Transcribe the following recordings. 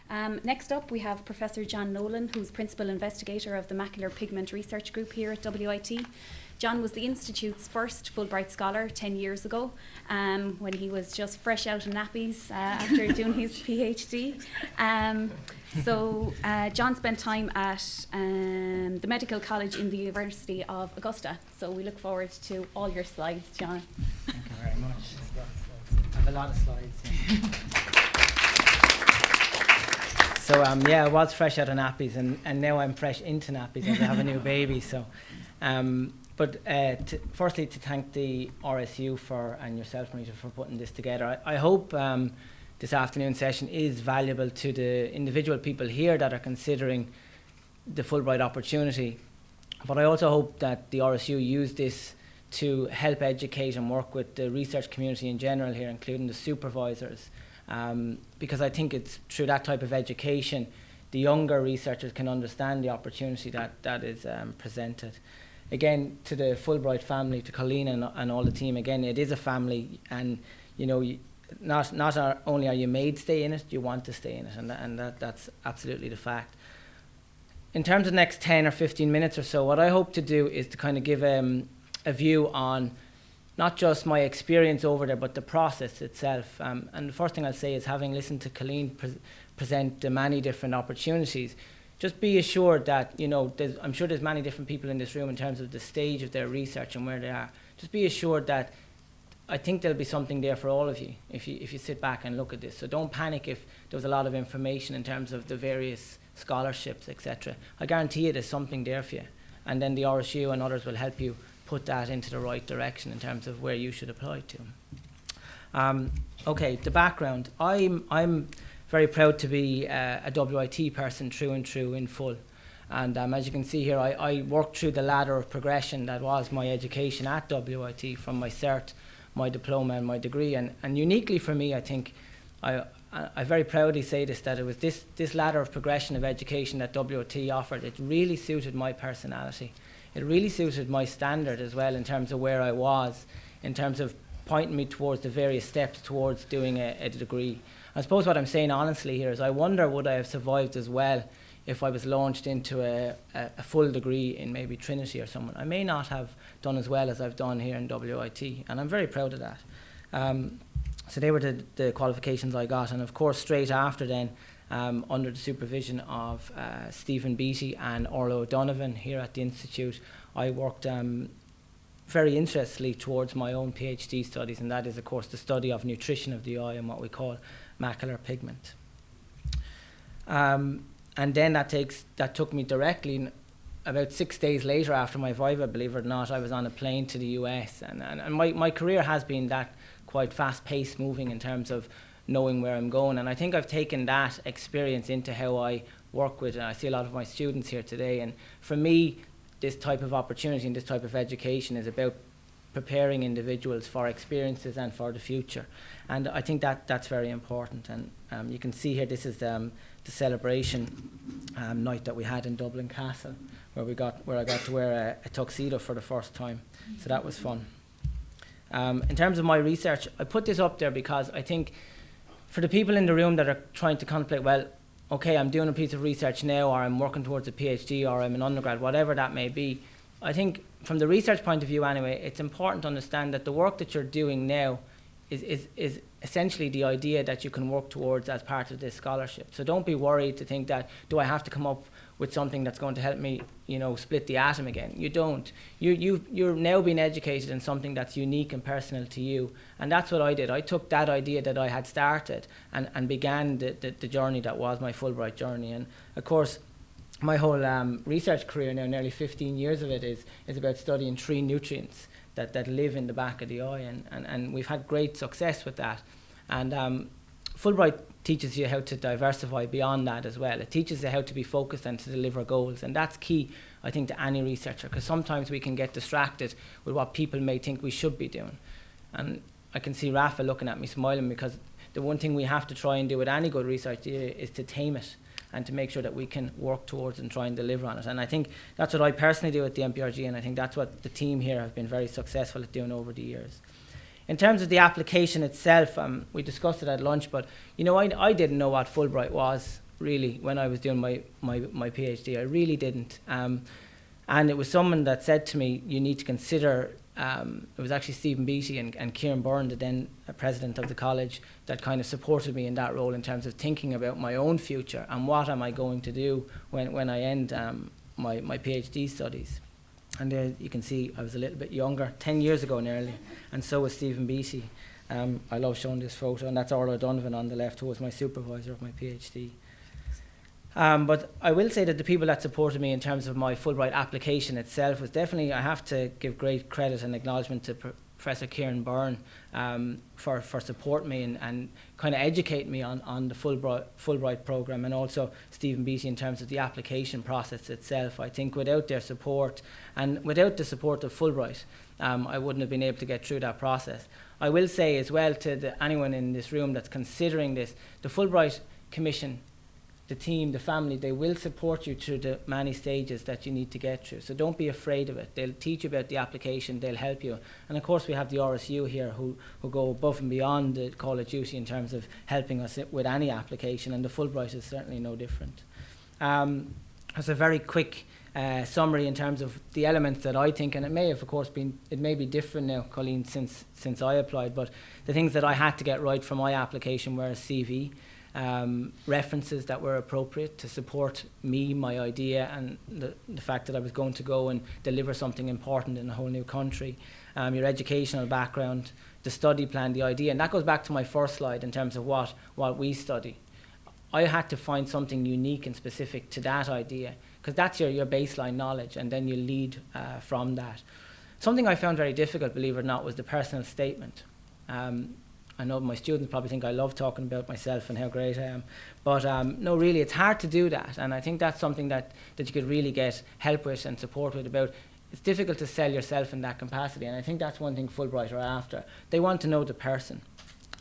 Next up, we have Professor John Nolan, who's Principal Investigator of the Macular Pigment Research Group here at WIT. John was the Institute's first Fulbright Scholar 10 years ago, when he was just fresh out of nappies after doing his PhD. John spent time at the Medical College in the University of Augusta. So we look forward to all your slides, John. Thank you very much. I have a lot of slides. So I was fresh out of nappies, and now I'm fresh into nappies as I have a new baby. So, firstly, to thank the RSU and yourself, Marita, for putting this together. I hope this afternoon session is valuable to the individual people here that are considering the Fulbright opportunity. But I also hope that the RSU use this to help educate and work with the research community in general here, including the supervisors. Because I think it's through that type of education the younger researchers can understand the opportunity that is presented. Again, to the Fulbright family, to Colleen and all the team, again, it is a family, and not only are you made stay in it, you want to stay in it, and that's absolutely the fact. In terms of the next 10 or 15 minutes or so, what I hope to do is to kind of give a view on not just my experience over there, but the process itself. And the first thing I'll say is, having listened to Colleen present the many different opportunities, just be assured that, I'm sure there's many different people in this room in terms of the stage of their research and where they are. Just be assured that I think there'll be something there for all of you if you sit back and look at this. So don't panic if there was a lot of information in terms of the various scholarships, etc. I guarantee you there's something there for you. And then the RSU and others will help you put that into the right direction in terms of where you should apply to. Okay, the background. I'm very proud to be a WIT person through and through in full. And as you can see here, I worked through the ladder of progression that was my education at WIT, from my cert, my diploma and my degree. And uniquely for me, I think, I very proudly say this, that it was this ladder of progression of education that WIT offered. It really suited my personality. It really suited my standard as well, in terms of where I was, in terms of pointing me towards the various steps towards doing a degree. I suppose what I'm saying honestly here is, I wonder would I have survived as well if I was launched into a full degree in maybe Trinity or someone. I may not have done as well as I've done here in WIT, and I'm very proud of that. So they were the qualifications I got, and of course straight after then, under the supervision of Stephen Beattie and Orla O'Donovan here at the Institute, I worked very interestedly towards my own PhD studies, and that is of course the study of nutrition of the eye and what we call macular pigment. And then that took me directly, about 6 days later after my Viva, believe it or not, I was on a plane to the US, and my career has been that quite fast-paced moving in terms of knowing where I'm going, and I think I've taken that experience into how I work with, and I see a lot of my students here today, and for me this type of opportunity and this type of education is about preparing individuals for experiences and for the future, and I think that's very important. And you can see here, this is the celebration night that we had in Dublin Castle, where I got to wear a tuxedo for the first time, so that was fun. In terms of my research, I put this up there because I think for the people in the room that are trying to contemplate, well, okay, I'm doing a piece of research now, or I'm working towards a PhD, or I'm an undergrad, whatever that may be, I think from the research point of view anyway, it's important to understand that the work that you're doing now is essentially the idea that you can work towards as part of this scholarship. So don't be worried to think that, do I have to come up with something that's going to help me, split the atom again? You don't. You're now being educated in something that's unique and personal to you. And that's what I did. I took that idea that I had started and began the journey that was my Fulbright journey. And of course, my whole research career now, nearly 15 years of it, is about studying 3 nutrients that live in the back of the eye. And we've had great success with that. And Fulbright teaches you how to diversify beyond that as well. It teaches you how to be focused and to deliver goals, and that's key, I think, to any researcher, because sometimes we can get distracted with what people may think we should be doing. And I can see Rafa looking at me smiling, because the one thing we have to try and do with any good research is to tame it and to make sure that we can work towards and try and deliver on it. And I think that's what I personally do at the MPRG, and I think that's what the team here have been very successful at doing over the years. In terms of the application itself, we discussed it at lunch, but I didn't know what Fulbright was really, when I was doing my PhD. I really didn't. And it was someone that said to me, you need to consider, it was actually Stephen Beattie and Kieran Byrne, the then president of the college, that kind of supported me in that role in terms of thinking about my own future and what am I going to do when I end my PhD studies. And there you can see I was a little bit younger, 10 years ago nearly, and so was Stephen Beattie. I love showing this photo, and that's Orla Donovan on the left, who was my supervisor of my PhD. But I will say that the people that supported me in terms of my Fulbright application itself was definitely, I have to give great credit and acknowledgement to Professor Kieran Byrne for supporting me and kind of educating me on the Fulbright programme, and also Stephen Beattie in terms of the application process itself. I think without their support and without the support of Fulbright, I wouldn't have been able to get through that process. I will say as well to anyone in this room that's considering this, the Fulbright Commission, the team, the family, they will support you through the many stages that you need to get through. So don't be afraid of it. They'll teach you about the application, they'll help you. And of course we have the RSU here who go above and beyond the call of duty in terms of helping us with any application, and the Fulbright is certainly no different. As a very quick summary in terms of the elements that I think, and it may have of course been, it may be different now, Colleen, since I applied, but the things that I had to get right for my application were a CV, references that were appropriate to support me, my idea, and the fact that I was going to go and deliver something important in a whole new country, your educational background, the study plan, the idea, and that goes back to my first slide in terms of what we study. I had to find something unique and specific to that idea, because that's your baseline knowledge, and then you lead from that. Something I found very difficult, believe it or not, was the personal statement. I know my students probably think I love talking about myself and how great I am, but no, really, it's hard to do that, and I think that's something that you could really get help with and support with about. It's difficult to sell yourself in that capacity, and I think that's one thing Fulbright are after. They want to know the person,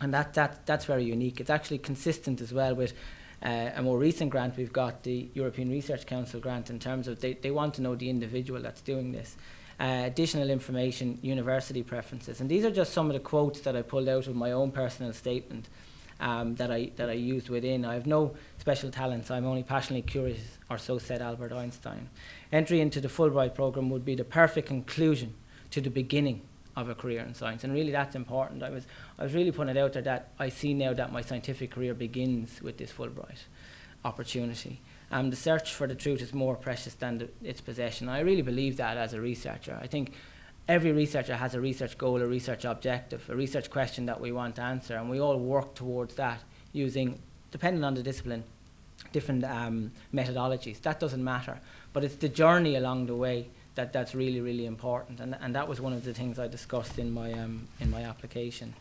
and that's very unique. It's actually consistent as well with a more recent grant we've got, the European Research Council grant, in terms of they want to know the individual that's doing this. Additional information, university preferences, and these are just some of the quotes that I pulled out of my own personal statement that I used within. I have no special talents, I'm only passionately curious, or so said Albert Einstein. Entry into the Fulbright program would be the perfect conclusion to the beginning of a career in science, and really that's important. I was really putting it out there that I see now that my scientific career begins with this Fulbright opportunity. The search for the truth is more precious than its possession. I really believe that as a researcher. I think every researcher has a research goal, a research objective, a research question that we want to answer, and we all work towards that using, depending on the discipline, different methodologies. That doesn't matter, but it's the journey along the way that's really, really important, and that was one of the things I discussed in my application.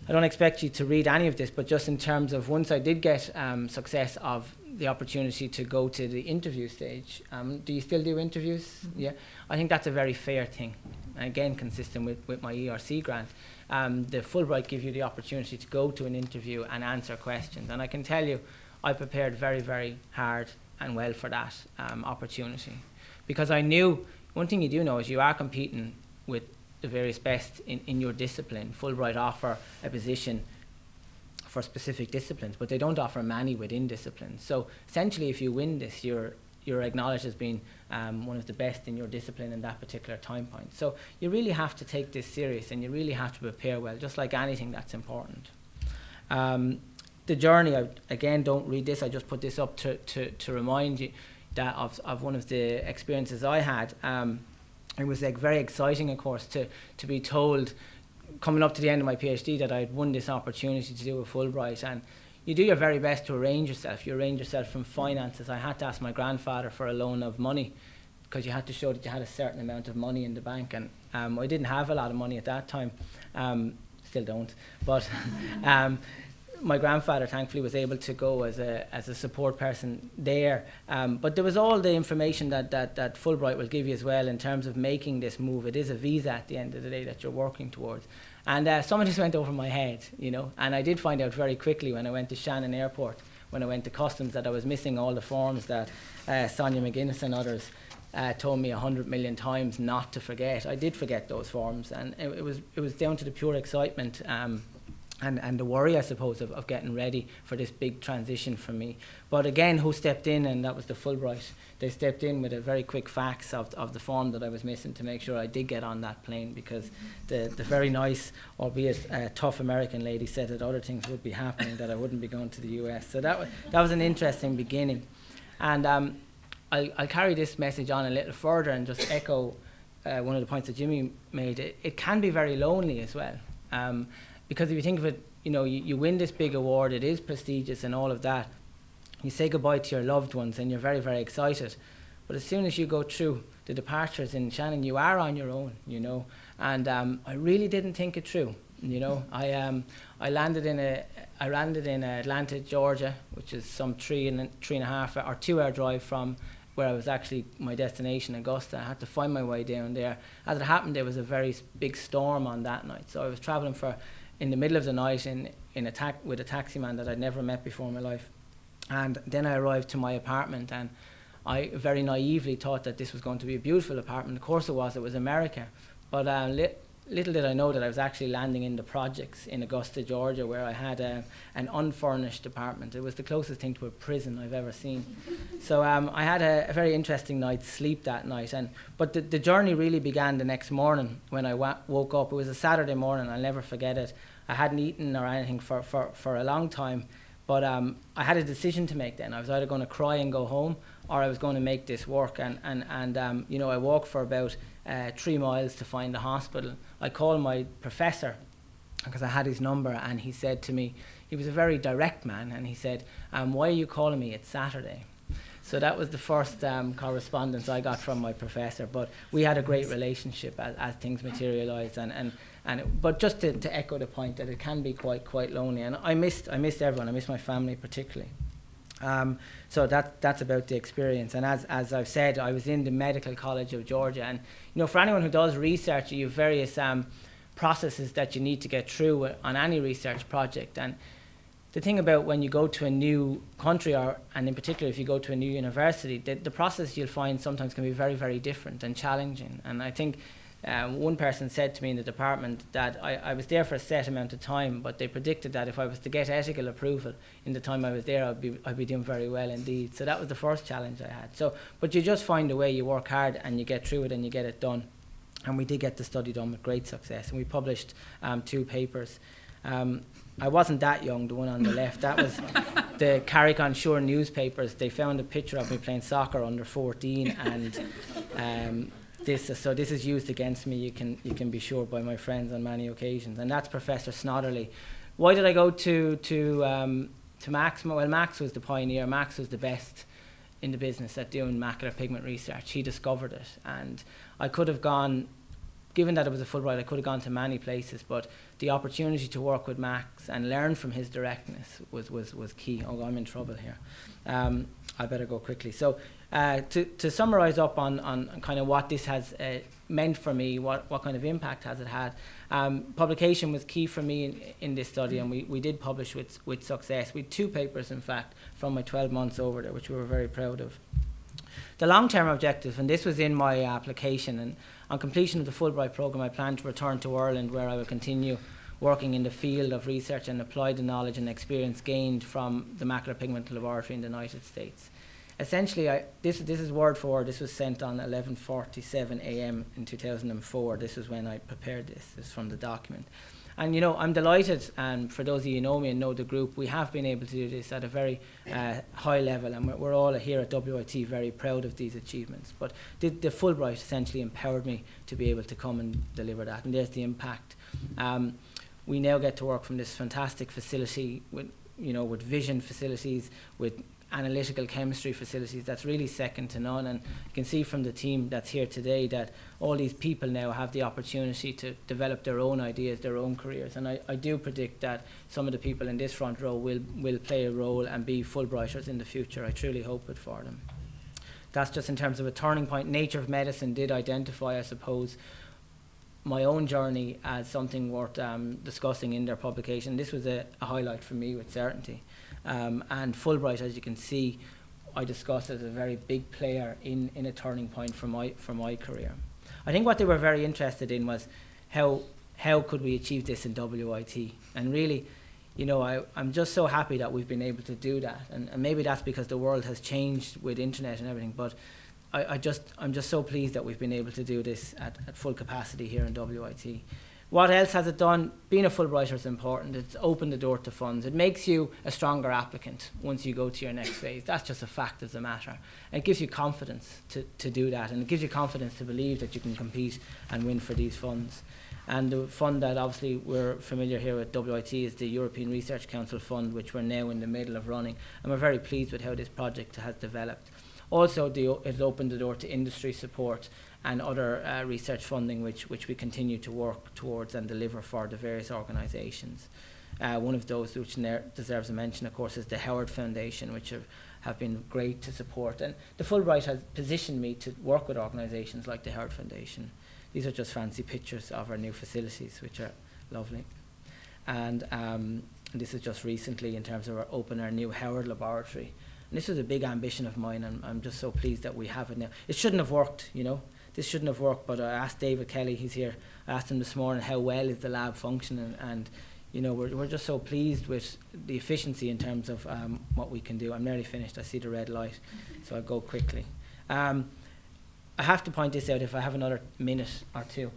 I don't expect you to read any of this, but just in terms of once I did get success of the opportunity to go to the interview stage. Do you still do interviews? Yeah, I think that's a very fair thing. And again, consistent with my ERC grant. The Fulbright give you the opportunity to go to an interview and answer questions. And I can tell you, I prepared very, very hard and well for that opportunity. Because I knew, one thing you do know is you are competing with the various best in your discipline. Fulbright offer a position for specific disciplines, but they don't offer many within disciplines. So essentially, if you win this, you're acknowledged as being one of the best in your discipline in that particular time point. So you really have to take this serious, and you really have to prepare well, just like anything that's important. The journey, again, don't read this, I just put this up to remind you that of one of the experiences I had. It was very exciting, of course, to be told coming up to the end of my PhD that I had won this opportunity to do a Fulbright, and you do your very best to arrange yourself. You arrange yourself from finances. I had to ask my grandfather for a loan of money because you had to show that you had a certain amount of money in the bank, and I didn't have a lot of money at that time, still don't, but my grandfather thankfully was able to go as a support person there, but there was all the information that Fulbright will give you as well in terms of making this move. It is a visa at the end of the day that you're working towards, and some of this went over my head, and I did find out very quickly when I went to Shannon Airport, when I went to customs, that I was missing all the forms that Sonia McGuinness and others told me 100 million times not to forget. I did forget those forms, and it was down to the pure excitement and the worry, I suppose, of getting ready for this big transition for me. But again, who stepped in, and that was the Fulbright. They stepped in with a very quick fax of the form that I was missing to make sure I did get on that plane, because the very nice, albeit tough American lady said that other things would be happening, that I wouldn't be going to the US. So that was an interesting beginning. And I'll carry this message on a little further and just echo one of the points that Jimmy made. It can be very lonely as well. Because if you think of it, you win this big award, it is prestigious and all of that. You say goodbye to your loved ones and you're very, very excited. But as soon as you go through the departures in Shannon, you are on your own, And I really didn't think it through, I landed in Atlanta, Georgia, which is some 3.5 or 2 hour drive from where I was actually my destination, Augusta. I had to find my way down there. As it happened, there was a very big storm on that night, so I was traveling in the middle of the night with a taxi man that I'd never met before in my life. And then I arrived to my apartment, and I very naively thought that this was going to be a beautiful apartment. Of course it was America. But little did I know that I was actually landing in the projects in Augusta, Georgia, where I had an unfurnished apartment. It was the closest thing to a prison I've ever seen. So I had a very interesting night's sleep that night. But the journey really began the next morning when I woke up. It was a Saturday morning, I'll never forget it. I hadn't eaten or anything for a long time. But I had a decision to make then. I was either going to cry and go home, or I was going to make this work. And I walked for about 3 miles to find the hospital. I called my professor because I had his number, and he said to me, he was a very direct man, and he said, why are you calling me? It's Saturday. So that was the first correspondence I got from my professor. But we had a great relationship as things materialised. But just to echo the point that it can be quite lonely, and I missed everyone. I missed my family particularly. So that's about the experience. And as I've said, I was in the Medical College of Georgia, and for anyone who does research, you have various processes that you need to get through on any research project. And the thing about when you go to a new country, and in particular if you go to a new university, the process you'll find sometimes can be very, very different and challenging. And I think one person said to me in the department that I was there for a set amount of time, but they predicted that if I was to get ethical approval in the time I was there, I'd be doing very well indeed. So that was the first challenge I had. But you just find a way, you work hard and you get through it and you get it done. And we did get the study done with great success, and we published 2 papers. I wasn't that young, the one on the left. That was the Carrick-on-Shore newspapers. They found a picture of me playing soccer under 14, and this is used against me, you can be sure, by my friends on many occasions. And that's Professor Snodderly. Why did I go to Max? Well, Max was the pioneer. Max was the best in the business at doing macular pigment research. He discovered it, and I could have gone, given that it was a Fulbright, I could have gone to many places, but the opportunity to work with Max and learn from his directness was key. Oh, I'm in trouble here. I better go quickly. So to summarise up on kind of what this has meant for me, what kind of impact has it had, publication was key for me in this study, and we did publish with success. We had 2 papers, in fact, from my 12 months over there, which we were very proud of. The long-term objective, and this was in my application, and on completion of the Fulbright programme, I plan to return to Ireland, where I will continue working in the field of research and apply the knowledge and experience gained from the macular pigment laboratory in the United States. Essentially, this is word for word. This was sent on 11:47 a.m. in 2004. This is when I prepared this. This is from the document. And I'm delighted, and for those of you who know me and know the group, we have been able to do this at a very high level, and we're all here at WIT very proud of these achievements. But the Fulbright essentially empowered me to be able to come and deliver that, and there's the impact. We now get to work from this fantastic facility with vision facilities, with analytical chemistry facilities that's really second to none. And you can see from the team that's here today that all these people now have the opportunity to develop their own ideas, their own careers. And I do predict that some of the people in this front row will play a role and be Fulbrighters in the future. I truly hope it for them. That's just in terms of a turning point. Nature of Medicine did identify, I suppose, my own journey as something worth discussing in their publication. This was a highlight for me with certainty. And Fulbright, as you can see, I discussed as a very big player in a turning point for my career. I think what they were very interested in was how how could we achieve this in WIT? And really, you know, I'm just so happy that we've been able to do that. And maybe that's because the world has changed with internet and everything, but I'm just so pleased that we've been able to do this at full capacity here in WIT. What else has it done? Being a Fulbrighter is important. It's opened the door to funds. It makes you a stronger applicant once you go to your next phase. That's just a fact of the matter. And it gives you confidence to do that, and it gives you confidence to believe that you can compete and win for these funds. And the fund that obviously we're familiar here at WIT is the European Research Council Fund, which we're now in the middle of running. And we're very pleased with how this project has developed. Also, it's opened the door to industry support and other research funding which we continue to work towards and deliver for the various organisations. One of those which deserves a mention, of course, is the Howard Foundation, which have been great to support. And the Fulbright has positioned me to work with organisations like the Howard Foundation. These are just fancy pictures of our new facilities, which are lovely. And this is just recently in terms of opening our new Howard laboratory. And this was a big ambition of mine, and I'm just so pleased that we have it now. It shouldn't have worked, you know. This shouldn't have worked, but I asked David Kelly, he's here, I asked him this morning how well is the lab functioning, and you know, we're just so pleased with the efficiency in terms of what we can do. I'm nearly finished, I see the red light, so I'll go quickly. I have to point this out if I have another minute or two.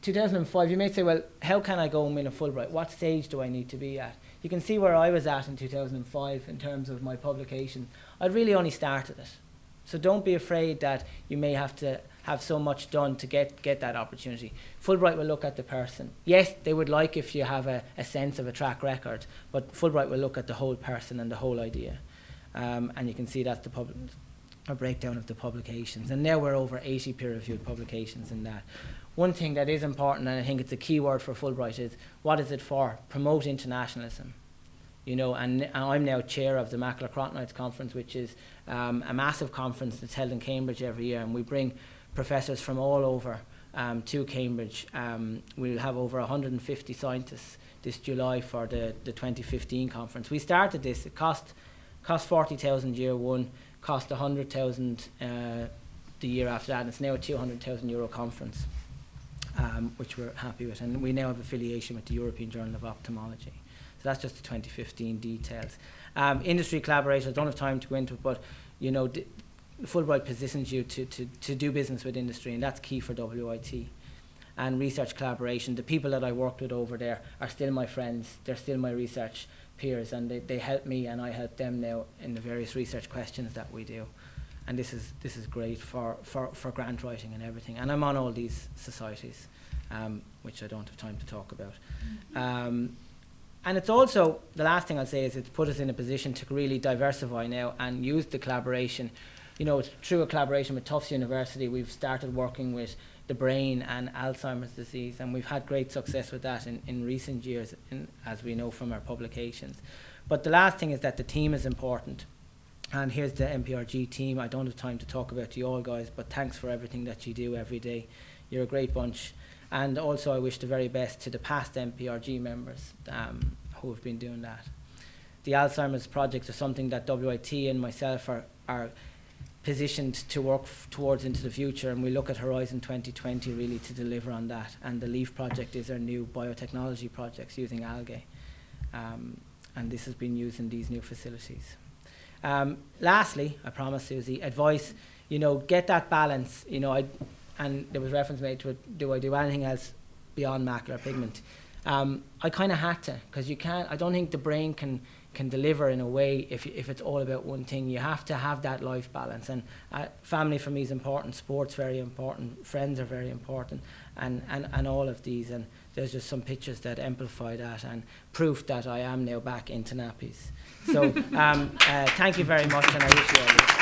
2005, you may say, well, how can I go and win a Fulbright? What stage do I need to be at? You can see where I was at in 2005 in terms of my publication. I'd really only started it. So don't be afraid that you may have to have so much done to get that opportunity. Fulbright will look at the person. Yes, they would like if you have a sense of a track record, but Fulbright will look at the whole person and the whole idea. And you can see that's a breakdown of the publications. And now we're over 80 peer-reviewed publications in that. One thing that is important, and I think it's a key word for Fulbright, is what is it for? Promote internationalism. You know, and I'm now chair of the Macular Carotenoids Conference, which is a massive conference that's held in Cambridge every year, and we bring professors from all over to Cambridge. We'll have over 150 scientists this July for the 2015 conference. We started this, it cost 40,000 year one, cost 100,000 the year after that, and it's now a €200,000 conference, which we're happy with, and we now have affiliation with the European Journal of Ophthalmology. So that's just the 2015 details. Industry collaborators, I don't have time to go into it, but you know, Fulbright positions you to do business with industry, and that's key for WIT. And research collaboration, the people that I worked with over there are still my friends, they're still my research peers, and they help me and I help them now in the various research questions that we do. And this is great for grant writing and everything. And I'm on all these societies, which I don't have time to talk about. And it's also, the last thing I'll say is it's put us in a position to really diversify now and use the collaboration. You know, through a collaboration with Tufts University, we've started working with the brain and Alzheimer's disease, and we've had great success with that in recent years, as we know from our publications. But the last thing is that the team is important. And here's the MPRG team. I don't have time to talk about you all guys, but thanks for everything that you do every day. You're a great bunch. And also I wish the very best to the past MPRG members who have been doing that. The Alzheimer's projects are something that WIT and myself are positioned to work towards into the future, and we look at Horizon 2020 really to deliver on that. And the LEAF project is our new biotechnology projects using algae. And this has been used in these new facilities. Lastly, I promise, Susie, advice, you know, get that balance, you know, and there was reference made to it, do I do anything else beyond macular pigment? I kind of had to, because you can't, I don't think the brain can deliver in a way if it's all about one thing. You have to have that life balance, and family for me is important, sports very important, friends are very important, and all of these, and there's just some pictures that amplify that and proof that I am now back into nappies. So thank you very much, and I wish you all the best.